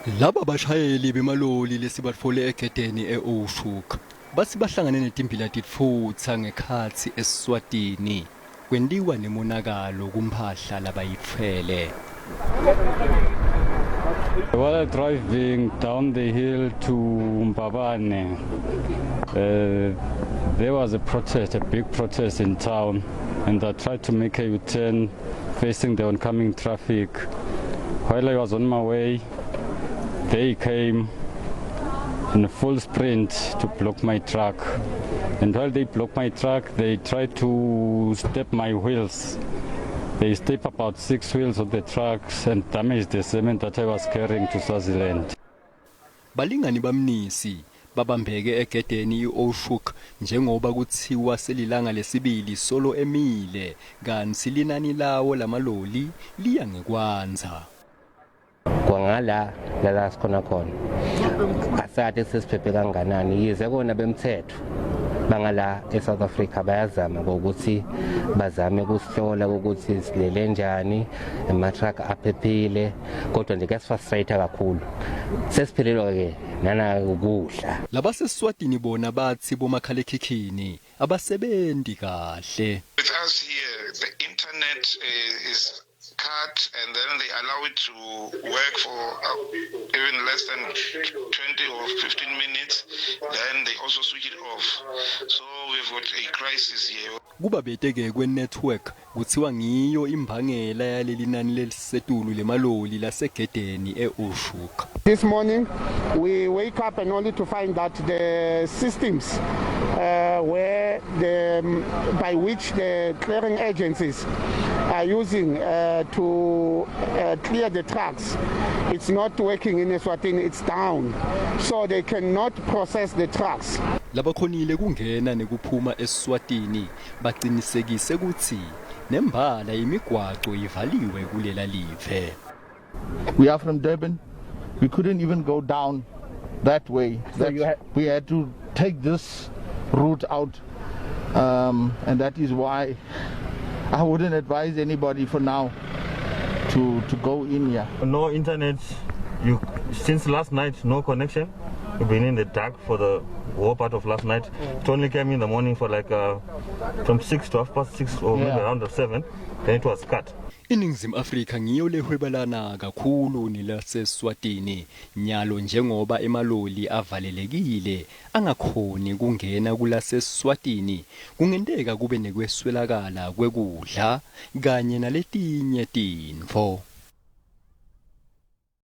Laba bashayeli bemaloli lesibatfole egedeni e-Oshuk basi bahlangane netimbila titfutsa ngekhatsi eSwatini kwentiwa nemonakalo kumphahla labayitfwele. While driving down the hill to Mbabane, there was a protest, a big protest in town, and I tried to make a U-turn facing the oncoming traffic. While I was on my way, they came in a full sprint to block my truck. And while they blocked my truck, they tried to step my wheels. They stepped about 6 wheels of the trucks and damaged the cement that I was carrying to Swaziland. Balingani bamnisi babambeke egedeni i-Oshuk njengoba kuthiwa selilanga lesibili solo emile kanti linani lawo lamaloli liya ngekwanza. Kwangala la sikhona khona asathi sesiphephe kanganani yize kona bemthetho bangala eSouth Africa bayazama ukuthi bazame kusihlola ukuthi silele njani ama-truck aphephile kodwa nje kuyasifrustrate kakhulu sesiphelelwa ke nana ukudla. Labaseswatini bona bathi bomakhalekhikhini abasebenzi kahle. With us here the internet is cut and then they allow it to work for even less than 20 or 15 minutes, then they also switch it off. So we've got a crisis here. Kuba beteke kwe-network kuthiwa ngiyo imbangela yaleli nani lelisetulu lemaloli lasegedeni e-Oshuk. This morning we wake up and only to find that the systems by which the clearing agencies are using to clear the trucks, it's not working in Eswatini, it's down, so they cannot process the trucks. Labakhonile kungena nekuphuma eSwatini baqinisekise ukuthi nembala imigwaqo ivaliwe kulela live. We are from Durban. We couldn't even go down that way. We had to take this route out, and that is why I wouldn't advise anybody for now to go in here. No internet. Since last night, no connection. We've been in the dark for the whole part of last night. It only came in the morning for like from 6 to 6:30 or maybe around 7. Then it was cut. Iningizimu Afrika ngiyo lehwebelana kakhulu nilaseswatini nyalo njengoba emaloli avalelekile angakhoni kungena kulaseswatini kungenteka kube nekweswelakala kwekudla kanye naletinye tintfo.